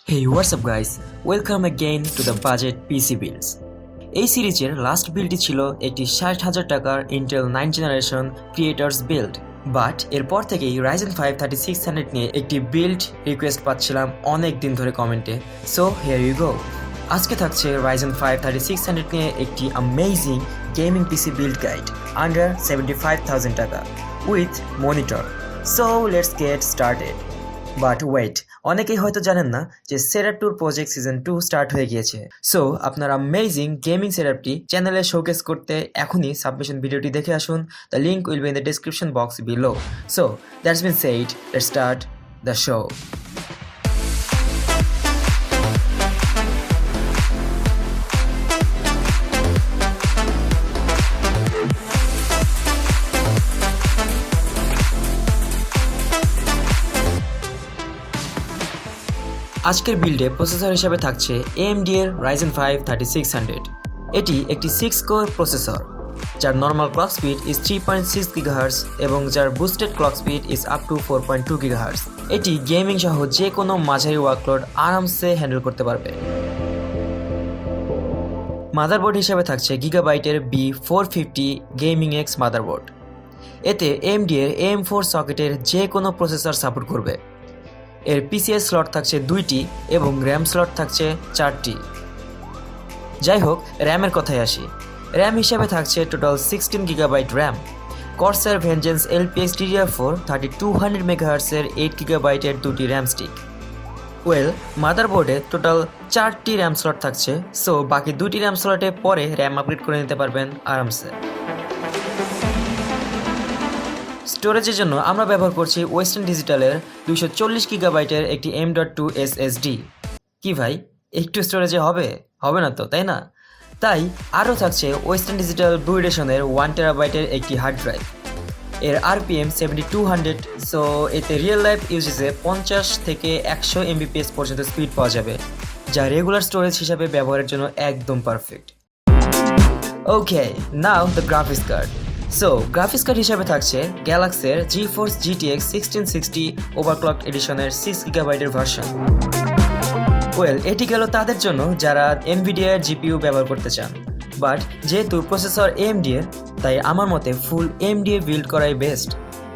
Hey, what's up guys? Welcome again to the budget PC builds. এই সিরিজের last বিল্ডটি ছিল একটি ৬০,০০০ টাকার Intel 9th generation creators build, but এরপর থেকেই Ryzen 5 3600 নিয়ে একটি বিল্ড রিকোয়েস্ট পাচ্ছিলাম অনেক দিন ধরে কমেন্টে। So here you go. আজকে থাকছে Ryzen 5 3600 নিয়ে একটি amazing gaming PC build guide under 75,000 টাকা with monitor. So let's get started. But wait, অনেকেই হয়তো জানেন না যে setup tour project season 2 start হয়ে গিয়েছে। সো আপনার অ্যামেজিং গেমিং সেটআপটি চ্যানেলে শোকেস করতে এখনই সাবমিশন ভিডিওটি দেখে আসুন। The link will be in the description box below. So that's been said, let's start the show. আজকের বিল্ডে প্রসেসর হিসাবে থাকছে AMD এর Ryzen 5 3600। এটি একটি 6 কোর প্রসেসর যার normal clock speed is 3.6 GHz এবং যার boosted clock speed is up to 4.2 GHz। এটি গেমিং সহ যে কোনো মাঝারি ওয়ার্কলোড আরামসে হ্যান্ডেল করতে পারবে। মাদারবোর্ড হিসাবে থাকছে গিগাবাইটের B450 গেমিং এক্স মাদারবোর্ড। এতে AMD এর AM4 সকেটের যে কোনো প্রসেসর সাপোর্ট করবে। এর পিসিএস স্লট থাকছে 2টি এবং র্যাম স্লট থাকছে 4টি। যাই হোক, র্যামের কথায় আসি। র্যাম হিসাবে থাকছে total 16 GB RAM, Corsair Vengeance LPX DDR4 3200 MHz এর 8 GB এর 2টি র্যাম স্টিক। মাদারবোর্ডে টোটাল 4টি র্যাম স্লট থাকছে, সো বাকি 2টি র্যাম স্লটে পরে র্যাম আপগ্রেড করে নিতে পারবেন আরামসে। স্টোরেজের জন্য আমরা ব্যবহার করছি ওয়েস্টার্ন ডিজিটালের 240 GB একটি M.2 SSD। কি ভাই, একটু স্টোরেজে হবে না তো, তাই না? তাই আরও থাকছে ওয়েস্টার্ন ডিজিটাল ব্লুরেশনের 1 TB একটি হার্ড ড্রাইভ। এর RPM 7200, সো এতে রিয়েল লাইফ ইউজেসে 50 থেকে 100 Mbps পর্যন্ত স্পিড পাওয়া যাবে, যা রেগুলার স্টোরেজ হিসাবে ব্যবহারের জন্য একদম perfect. Okay, now the graphics card. So graphics card হিসাবে থাকছে গ্যালাক্সের GeForce GTX 1660 ওভারক্লকড এডিশনের 6 GB ভার্সন। এটি গেল তাদের জন্য যারা Nvdia এর GPU ব্যবহার করতে চান, বাট যেহেতু প্রসেসর AMD এর, তাই আমার মতে ফুল AMD বিল্ড করাই বেস্ট।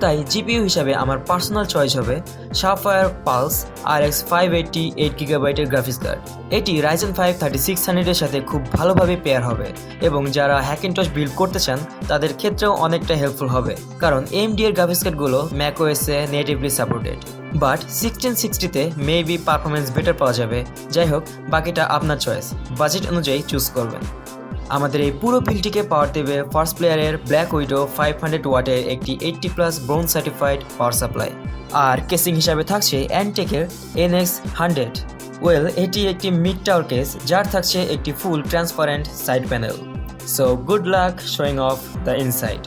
তাই GPU হিসাবে আমার পার্সোনাল চয়েস হবে Sapphire Pulse RX 580 8 GB এর গ্রাফিক্স কার্ড। এটি Ryzen 5 3600 এর সাথে খুব ভালোভাবে পেয়ার হবে এবং যারা হ্যাকিনটস বিল্ড করতে চান তাদের ক্ষেত্রেও অনেকটা হেল্পফুল হবে, কারণ AMD এর গ্রাফিক্স কার্ডগুলো macOS এ নেটিভলি সাপোর্টেড। বাট 1660-তে মেবি পারফরমেন্স বেটার পাওয়া যাবে। যাই হোক, বাকিটা আপনার চয়েস, বাজেট অনুযায়ী চুজ করবেন। আমাদের এই পুরো বিলটিকে পাওয়ার দেবে ফার্স্ট প্লেয়ারের ব্ল্যাক উইডো 500 ওয়াটের একটি 80+ ব্রোঞ্জ সার্টিফাইড পাওয়ার সাপ্লাই। আর কেসিং হিসাবে থাকছে অ্যান্টেকের NX100। এটি একটি মিড টাওয়ার কেস যার থাকছে একটি full transparent side panel. So good luck showing off the inside.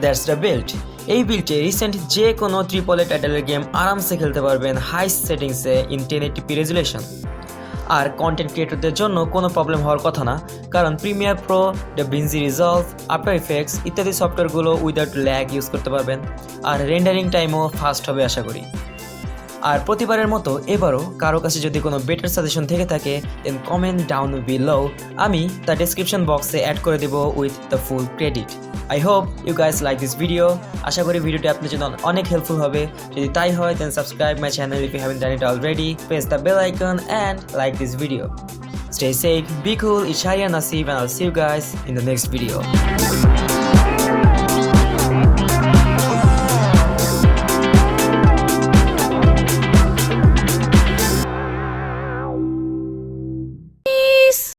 That's the build. এই বিল্ডে রিসেন্ট যে কোনো ট্রিপল এ টাইটেলের গেম আরামসে খেলতে পারবেন হাই সেটিংসে ইন 1080p রেজুলেশন। আর কন্টেন্ট ক্রিয়েটরদের জন্য কোনো প্রবলেম হওয়ার কথা না, কারণ Premiere Pro, DaVinci Resolve, After Effects ইত্যাদি সফটওয়্যারগুলো উইদাউট ল্যাগ ইউজ করতে পারবেন। আর রেন্ডারিং টাইমও ফাস্ট হবে আশা করি। আর প্রতিবারের মতো এবারও কারো কাছে যদি কোনো বেটার সাজেশন থেকে থাকে দেন কমেন্ট ডাউন বিলো, আমি তা ডেসক্রিপশন বক্সে অ্যাড করে দেবো with the full credit. I hope you guys like this video. আশা করি ভিডিওটি আপনার জন্য অনেক হেল্পফুল হবে। যদি তাই হয় then subscribe my channel if you haven't done it already. Press the bell icon and like this video. Stay safe, be cool, it's Shari and Nasib, and I'll see you guys in the next video.